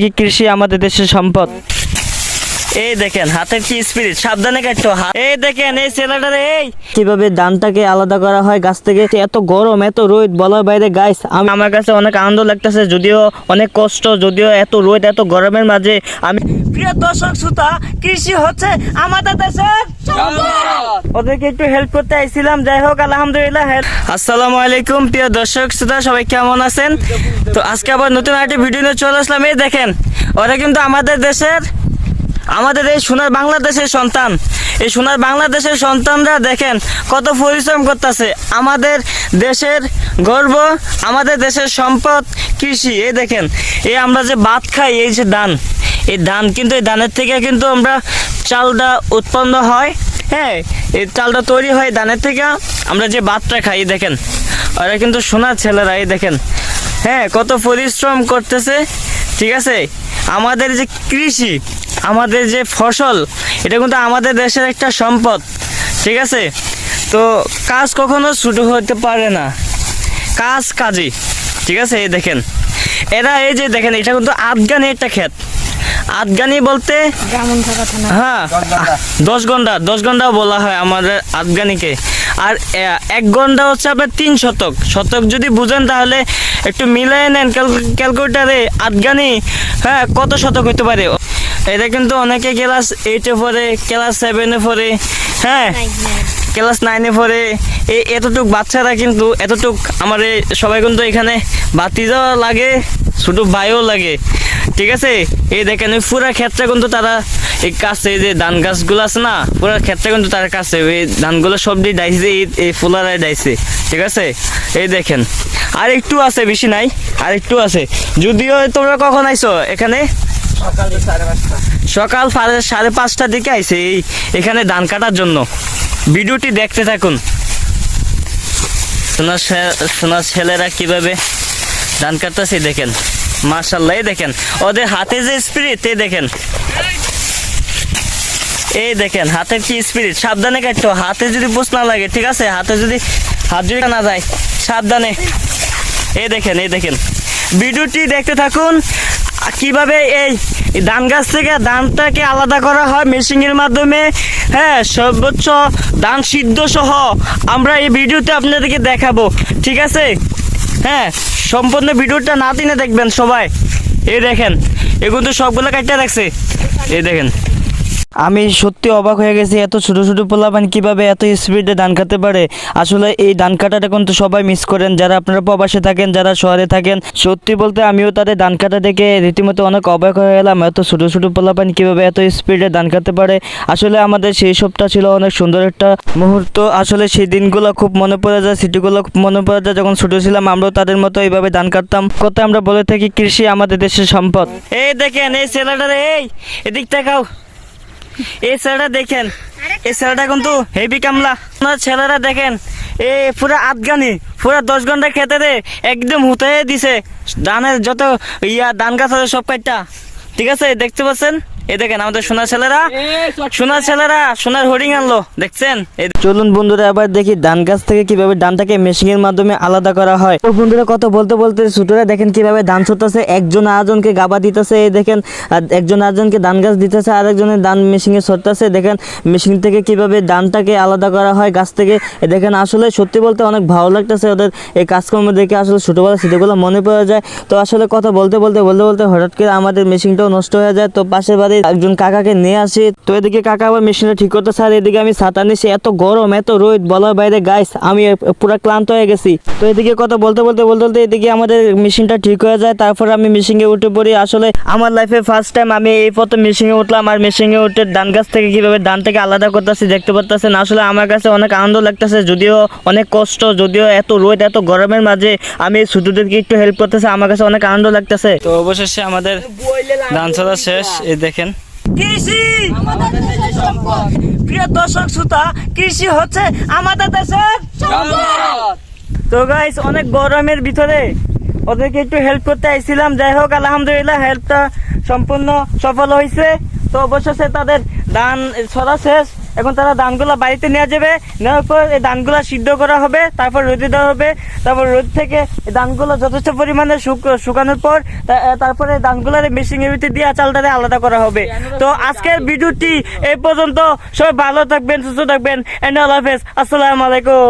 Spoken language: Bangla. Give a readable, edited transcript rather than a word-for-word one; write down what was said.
কি কৃষি আমাদের দেশের সম্পদ। এই দেখেন হাতের কি স্পিরিট, সাবধানে কাটতো। এই দেখেন এই ছেলেটারে এই কিভাবে ধানটাকে আলাদা করা হয় গাছ থেকে। এত গরম এত রোদ বলার বাইরে গাইস, আমার কাছে অনেক আনন্দ লাগতেছে, যদিও অনেক কষ্ট, যদিও এত রোদ এত গরমের মাঝে আমি প্রিয় দর্শক শ্রোতা, কৃষি হচ্ছে আমাদের দেশের ওদেরকে একটু হেল্প করতে আইছিলাম। যাই হোক আলহামদুলিল্লাহ। আসসালামু আলাইকুম প্রিয় দর্শক শ্রোতা, সবাই কেমন আছেন? তো আজকে আবার নতুন একটা ভিডিও নিয়ে চলে আসলাম। এই দেখেন ওরা কিন্তু আমাদের দেশের, আমাদের এই সোনার বাংলাদেশের সন্তান। এই সোনার বাংলাদেশের সন্তানরা দেখেন কত পরিশ্রম করতেছে। আমাদের দেশের গর্ব, আমাদের দেশের সম্পদ কৃষি। এই দেখেন এই আমরা যে ভাত খাই, এই যে ধান, এই ধান কিন্তু এই ধানের থেকে কিন্তু আমরা চালটা উৎপন্ন হয়। হ্যাঁ, এই চালটা তৈরি হয় ধানের থেকে, আমরা যে ভাতটা খাই। দেখেন ওরা কিন্তু সোনার ছেলেরা, এই দেখেন হ্যাঁ কত পরিশ্রম করতেছে। ঠিক আছে, আমাদের যে কৃষি, আমাদের যে ফসল, এটা কিন্তু আমাদের দেশের একটা সম্পদ। ঠিক আছে, তো কাজ কখনো ছোটো হতে পারে না, কাজ কাজই। ঠিক আছে, এই দেখেন এরা, এই যে দেখেন এটা কিন্তু আফগানি একটা ক্ষেত। আফগানি বলতে হ্যাঁ 10 ঘন্টা বলা হয় আমাদের আফগানিকে। আর 1 ঘন্টা হচ্ছে আপনার 3 শতক। শতক যদি বুঝেন তাহলে একটু মিলাই নেন ক্যালকুলেটারে, আফগানি হ্যাঁ কত শতক হতে পারে। এটা কিন্তু অনেকে ক্লাস 8-এ পড়ে, ক্লাস 7-এ পড়ে, হ্যাঁ ক্লাস 9-এ পড়ে। এতটুক বাচ্চারা কিন্তু এতটুক আমার সবাই কিন্তু এখানে বাতিজাও লাগে, ছোটো ভাইও লাগে। ঠিক আছে, এই দেখেন ওই পুরা ক্ষেত্রে কিন্তু তারা এই কাছে যে ধান গাছগুলো আছে না, পুরা ক্ষেত্রে কিন্তু তার কাছে এই ধানগুলো সব দিয়ে ডাইছে, এই ফুলারাই ডাইছে। ঠিক আছে, এই দেখেন আর একটু আছে, বেশি নাই, আর একটু আছে। যদিও তোমরা কখন আইছো এখানে? সকাল 5:30টার দিকে আইছে এখানে ধান কাটার জন্য। ভিডিওটি দেখতে থাকুন। সোনার ছেলেরা কিভাবে ধান কাটতেছে দেখেন, মাশাআল্লাহ। এই দেখেন ওদের হাতে যে স্পিরিট, এই দেখেন, এই দেখেন হাতের কি স্পিরিট, সাবধানে কাটতো। হাতে যদি বুঝ না লাগে, ঠিক আছে, হাত যদি না যায়, সাবধানে। এই দেখেন, এই দেখেন ভিডিওটি দেখতে থাকুন কিভাবে এই ধান গাছ থেকে ধানটাকে আলাদা করা হয় মেশিনের মাধ্যমে। হ্যাঁ, সর্বোচ্চ ধান সিদ্ধ সহ আমরা এই ভিডিওতে আপনাদেরকে দেখাবো। ঠিক আছে, হ্যাঁ সম্পূর্ণ ভিডিওটা না দিনে দেখবেন সবাই। এই দেখেন এগুলো তো সবগুলো কাটতে রাখছে। এই দেখেন আমি সত্যি অবাক হয়ে গেছি, এত ছোটো ছোটো পোলাপান কীভাবে এত স্পিডে ধান কাটতে পারে। আসলে এই ধান কাটাটা কিন্তু সবাই মিস করেন, যারা আপনারা প্রবাসে থাকেন, যারা শহরে থাকেন। সত্যি বলতে আমিও তাদের ধান কাটা দেখে রীতিমতো অনেক অবাক হয়ে গেলাম, এত ছোটো ছোটো পোলাপান কীভাবে এত স্পিডে ধান কাটতে পারে। আসলে আমাদের সেই সবটা ছিল অনেক সুন্দর একটা মুহূর্ত। আসলে সেই দিনগুলো খুব মনে পড়ে যায়, স্মৃতিগুলো খুব মনে পড়ে যায়। যখন ছোটো ছিলাম আমরাও তাদের মতো এইভাবে ধান কাটতাম। কত আমরা বলে থাকি কৃষি আমাদের দেশের সম্পদ। এই দেখেন এই ছেলেটারে, এই এদিক তাকাও, এই ছেলেটা দেখেন, এই ছেলেটা কিন্তু হেভি কামলা। ছেলেরা দেখেন এই পুরা আফগানি, পুরা 10 ঘন্টা খেতে দে একদম হুতাই দিছে ধানের যত ধান গাছ আছে সব কাটটা। ঠিক আছে, দেখতে পাচ্ছেন? এই দেখেন আমাদের সোনার ছেলেরা, সোনার হরিং আনলো, দেখছেন? চলুন বন্ধুরা আবার দেখি ধান গাছ থেকে কিভাবে ধানটাকে মেশিনের মাধ্যমে আলাদা করা হয়। তো বন্ধুরা কথা বলতে বলতে ছোটরা দেখেন কিভাবে ধান ছুটতেছে, একজন আরেকজনকে গাবা দিতেছে। এই দেখেন একজন আরেকজনকে ধান গাছ দিতেছে, আরেকজনের ধান মেশিনে ছড়তেছে। দেখেন মেশিন থেকে কিভাবে ধানটাকে আলাদা করা হয় গাছ থেকে। দেখেন আসলে সত্যি বলতে অনেক ভালো লাগতেছে ওদের এই কাজকর্ম দেখে। আসলে ছোটবেলা স্মৃতিগুলো মনে পড়ে যায়। তো আসলে কথা বলতে বলতে হঠাৎ করে আমাদের মেশিনটাও নষ্ট হয়ে যায়। তো পাশের বাড়ি একজন কাকাকে নিয়ে আসি, তো এদিকে কাকা আবার মেশিনটা ঠিক করতেছে, আর এদিকে আমি ছাতা নিছি। এত গরম এত রোদ বলার বাইরে গাইস, আমি পুরো ক্লান্ত হয়ে গেছি। তো এদিকে কথা বলতে বলতে এদিকে আমাদের মেশিনটা ঠিক হয়ে যায়। তারপর আমি মেশিনে উঠে পড়ি। আসলে আমার লাইফে ফার্স্ট টাইম আমি এই প্রথম মেশিনে উঠলাম, আর মেশিনে উঠে ধান গাছ থেকে কিভাবে ধানটাকে আলাদা করতেছি দেখতে পাচ্ছেন। আসলে আমার কাছে অনেক আনন্দ লাগতেছে, যদিও অনেক কষ্ট, যদিও এত রোদ এত গরমের মাঝে আমি ছোটদেরকে একটু হেল্প করতেছি, আমার কাছে অনেক আনন্দ লাগতেছে। তো অবশেষে আমাদের ধান ছাড়া শেষ। এই দেখেন কৃষি আমাদের দেশের সম্পদ। প্রিয় দর্শক শ্রোতা, কৃষি হচ্ছে আমাদের দেশের সম্পদ। তো গাইস অনেক গরমের ভিতরে ওদেরকে একটু হেল্প করতে আইছিলাম। যাই হোক আলহামদুলিল্লাহ হেল্পটা সম্পূর্ণ সফল হয়েছে। তো অবশেষে তাদের ধান ছড়া শেষ। এখন তারা ধানগুলা বাড়িতে নেওয়া যাবে, নেওয়ার পর এই ধানগুলা সিদ্ধ করা হবে, তারপর রোদে দেওয়া হবে, তারপর রোদ থেকে এই ধানগুলো যথেষ্ট পরিমাণে শুকানোর পর তারপরে ধানগুলার মেশিনের ভিতরে দিয়ে চালটারে আলাদা করা হবে। তো আজকের ভিডিওটি এই পর্যন্ত, সবাই ভালো থাকবেন, সুস্থ থাকবেন, এন্ড আল্লাহ হাফেজ, আসসালামু আলাইকুম।